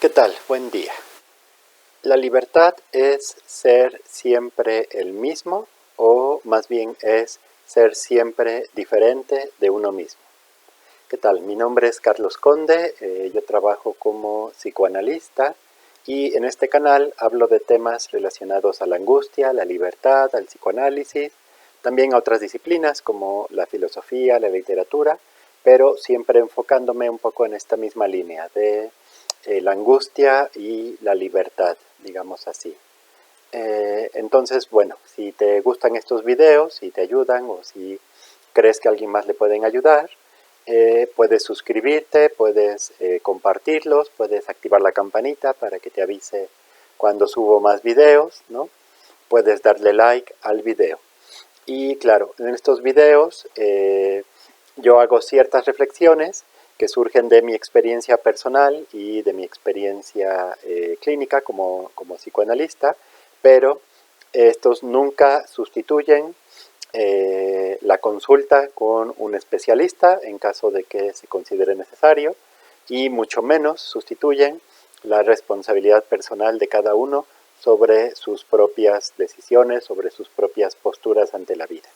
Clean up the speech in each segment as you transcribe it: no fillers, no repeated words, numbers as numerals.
¿Qué tal? Buen día. ¿La libertad es ser siempre el mismo o más bien es ser siempre diferente de uno mismo? ¿Qué tal? Mi nombre es Carlos Conde, yo trabajo como psicoanalista y en este canal hablo de temas relacionados a la angustia, la libertad, al psicoanálisis, también a otras disciplinas como la filosofía, la literatura, pero siempre enfocándome un poco en esta misma línea de la angustia y la libertad, digamos así. Entonces, bueno, si te gustan estos videos, si te ayudan o si crees que a alguien más le pueden ayudar, puedes suscribirte, puedes compartirlos, puedes activar la campanita para que te avise cuando subo más videos, ¿no? Puedes darle like al video. Y claro, en estos videos yo hago ciertas reflexiones que surgen de mi experiencia personal y de mi experiencia clínica como psicoanalista, pero estos nunca sustituyen la consulta con un especialista en caso de que se considere necesario y mucho menos sustituyen la responsabilidad personal de cada uno sobre sus propias decisiones, sobre sus propias posturas ante la vida.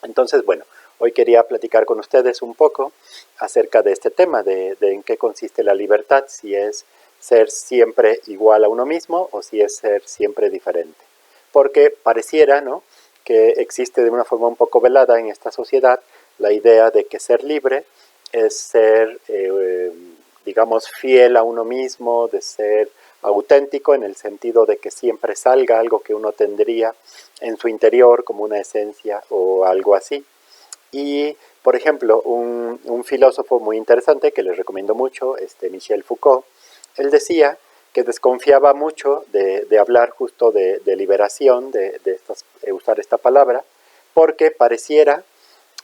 Entonces, bueno, hoy quería platicar con ustedes un poco acerca de este tema, de en qué consiste la libertad, si es ser siempre igual a uno mismo o si es ser siempre diferente. Porque pareciera, ¿no?, que existe de una forma un poco velada en esta sociedad la idea de que ser libre es ser, digamos, fiel a uno mismo, de ser auténtico en el sentido de que siempre salga algo que uno tendría en su interior como una esencia o algo así. Y, por ejemplo, un filósofo muy interesante que les recomiendo mucho, Michel Foucault, él decía que desconfiaba mucho de hablar justo de liberación, de usar esta palabra, porque pareciera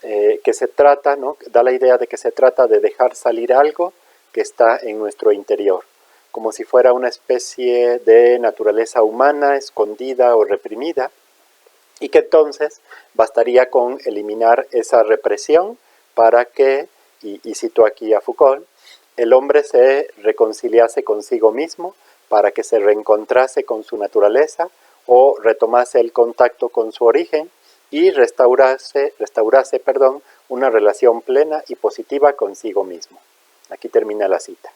que se trata, ¿no?, da la idea de que se trata de dejar salir algo que está en nuestro interior, como si fuera una especie de naturaleza humana escondida o reprimida, y que entonces bastaría con eliminar esa represión para que, y cito aquí a Foucault, el hombre se reconciliase consigo mismo, para que se reencontrase con su naturaleza o retomase el contacto con su origen y restaurase una relación plena y positiva consigo mismo. Aquí termina la cita.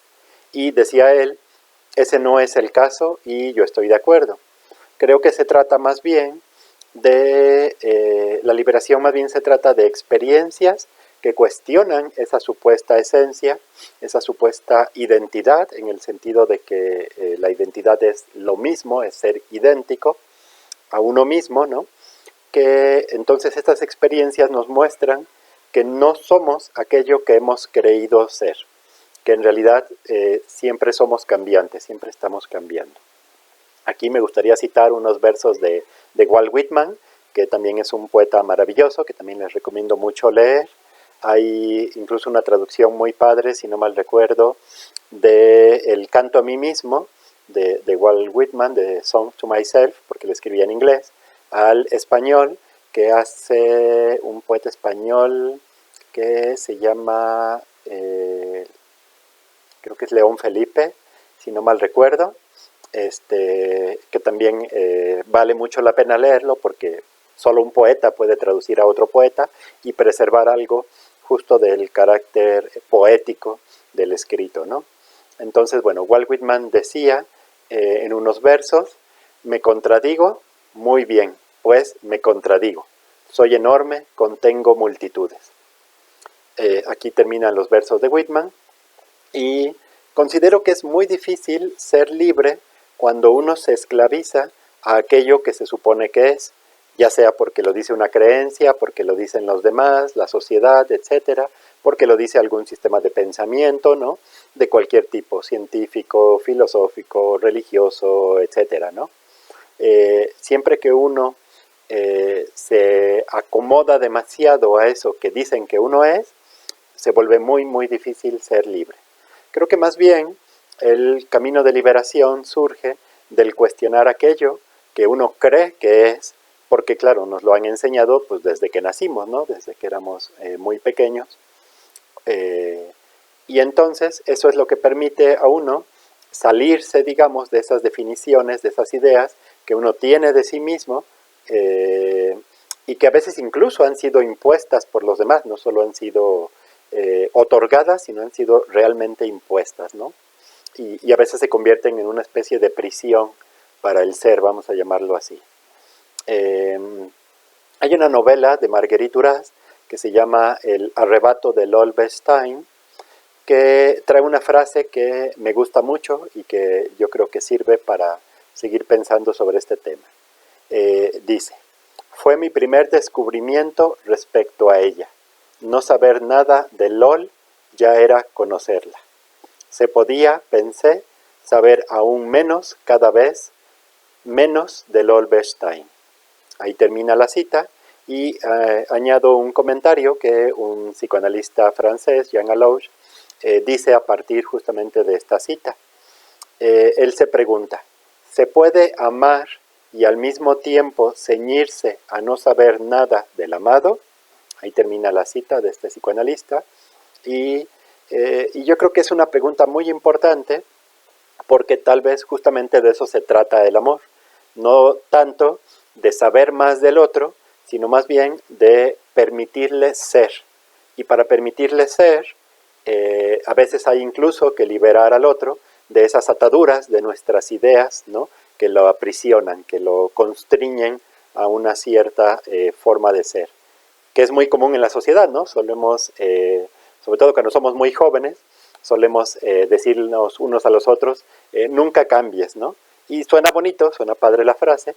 Y decía él, ese no es el caso y yo estoy de acuerdo. Creo que se trata más bien de la liberación, más bien se trata de experiencias que cuestionan esa supuesta esencia, esa supuesta identidad, en el sentido de que la identidad es lo mismo, es ser idéntico a uno mismo, ¿no? Que entonces estas experiencias nos muestran que no somos aquello que hemos creído ser, que en realidad siempre somos cambiantes, siempre estamos cambiando. Aquí me gustaría citar unos versos de Walt Whitman, que también es un poeta maravilloso, que también les recomiendo mucho leer. Hay incluso una traducción muy padre, si no mal recuerdo, de El canto a mí mismo, de Walt Whitman, de Song to Myself, porque lo escribía en inglés, al español, que hace un poeta español que se llama, creo que es León Felipe, si no mal recuerdo, que también vale mucho la pena leerlo porque solo un poeta puede traducir a otro poeta y preservar algo justo del carácter poético del escrito, ¿no? Entonces, bueno, Walt Whitman decía en unos versos, me contradigo, muy bien, pues me contradigo. Soy enorme, contengo multitudes. Aquí terminan los versos de Whitman y considero que es muy difícil ser libre cuando uno se esclaviza a aquello que se supone que es, ya sea porque lo dice una creencia, porque lo dicen los demás, la sociedad, etcétera, porque lo dice algún sistema de pensamiento, ¿no?, de cualquier tipo, científico, filosófico, religioso, etcétera, ¿no? Siempre que uno se acomoda demasiado a eso que dicen que uno es, se vuelve muy, muy difícil ser libre. Creo que más bien el camino de liberación surge del cuestionar aquello que uno cree que es, porque claro, nos lo han enseñado pues desde que nacimos, ¿no?, desde que éramos muy pequeños. Y entonces eso es lo que permite a uno salirse, digamos, de esas definiciones, de esas ideas que uno tiene de sí mismo, y que a veces incluso han sido impuestas por los demás, no solo han sido otorgadas, sino han sido realmente impuestas, ¿no? Y a veces se convierten en una especie de prisión para el ser, vamos a llamarlo así. Hay una novela de Marguerite Duras que se llama El arrebato de Lolbestein, que trae una frase que me gusta mucho y que yo creo que sirve para seguir pensando sobre este tema. Dice: fue mi primer descubrimiento respecto a ella. No saber nada de LOL ya era conocerla. Se podía, pensé, saber aún menos, cada vez menos de Lolbestein. Ahí termina la cita y añado un comentario que un psicoanalista francés, Jean Allouche, dice a partir justamente de esta cita. Él se pregunta: ¿se puede amar y al mismo tiempo ceñirse a no saber nada del amado? Ahí termina la cita de este psicoanalista. Y yo creo que es una pregunta muy importante, porque tal vez justamente de eso se trata el amor. No tanto de saber más del otro, sino más bien de permitirle ser. Y para permitirle ser, a veces hay incluso que liberar al otro de esas ataduras de nuestras ideas, ¿no?, que lo aprisionan, que lo constriñen a una cierta forma de ser, que es muy común en la sociedad, ¿no? Solemos, sobre todo cuando somos muy jóvenes, solemos decirnos unos a los otros, nunca cambies, ¿no? Y suena bonito, suena padre la frase,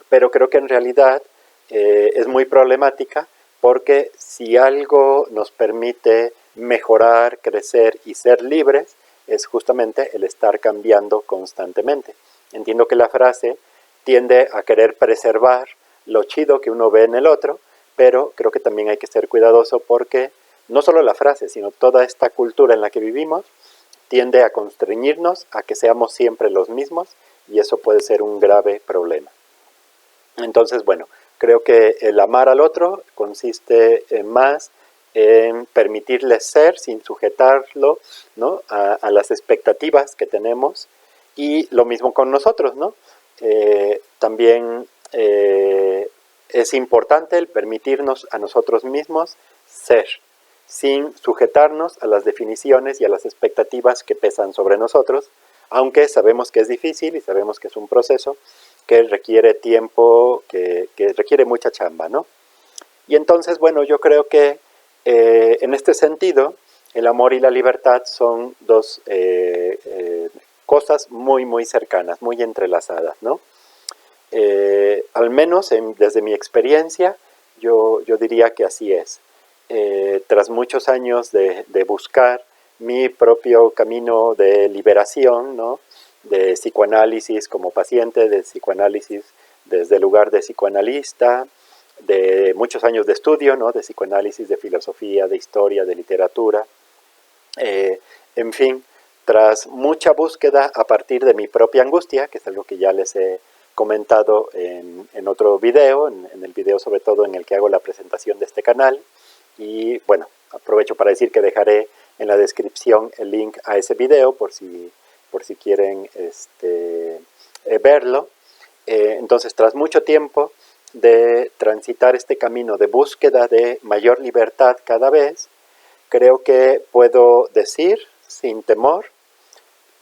pero creo que en realidad es muy problemática, porque si algo nos permite mejorar, crecer y ser libres, es justamente el estar cambiando constantemente. Entiendo que la frase tiende a querer preservar lo chido que uno ve en el otro, pero creo que también hay que ser cuidadoso, porque no solo la frase, sino toda esta cultura en la que vivimos tiende a constreñirnos a que seamos siempre los mismos, y eso puede ser un grave problema. Entonces, bueno, creo que el amar al otro consiste más en permitirle ser sin sujetarlo, ¿no?, a las expectativas que tenemos, y lo mismo con nosotros, ¿no? También es importante el permitirnos a nosotros mismos ser, sin sujetarnos a las definiciones y a las expectativas que pesan sobre nosotros, aunque sabemos que es difícil y sabemos que es un proceso que requiere tiempo, que requiere mucha chamba, ¿no? Y entonces, bueno, yo creo que en este sentido, el amor y la libertad son dos cosas muy, muy cercanas, muy entrelazadas, ¿no? Al menos desde mi experiencia, yo diría que así es. Tras muchos años de buscar mi propio camino de liberación, ¿no?, de psicoanálisis como paciente, de psicoanálisis desde el lugar de psicoanalista, de muchos años de estudio, ¿no?, de psicoanálisis, de filosofía, de historia, de literatura, en fin, tras mucha búsqueda a partir de mi propia angustia, que es algo que ya les he comentado en otro video, en el video sobre todo en el que hago la presentación de este canal. Y bueno, aprovecho para decir que dejaré en la descripción el link a ese video por si quieren verlo. Entonces, tras mucho tiempo de transitar este camino de búsqueda de mayor libertad cada vez, creo que puedo decir sin temor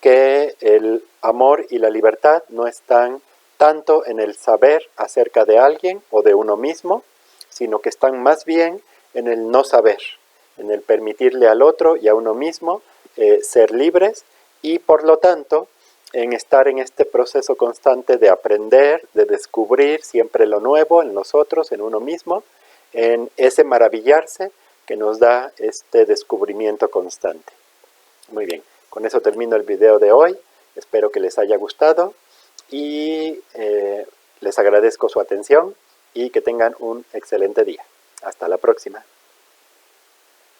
que el amor y la libertad no están tanto en el saber acerca de alguien o de uno mismo, sino que están más bien en el no saber, en el permitirle al otro y a uno mismo ser libres, y por lo tanto en estar en este proceso constante de aprender, de descubrir siempre lo nuevo en nosotros, en uno mismo, en ese maravillarse que nos da este descubrimiento constante. Muy bien, con eso termino el video de hoy. Espero que les haya gustado y les agradezco su atención y que tengan un excelente día. Hasta la próxima.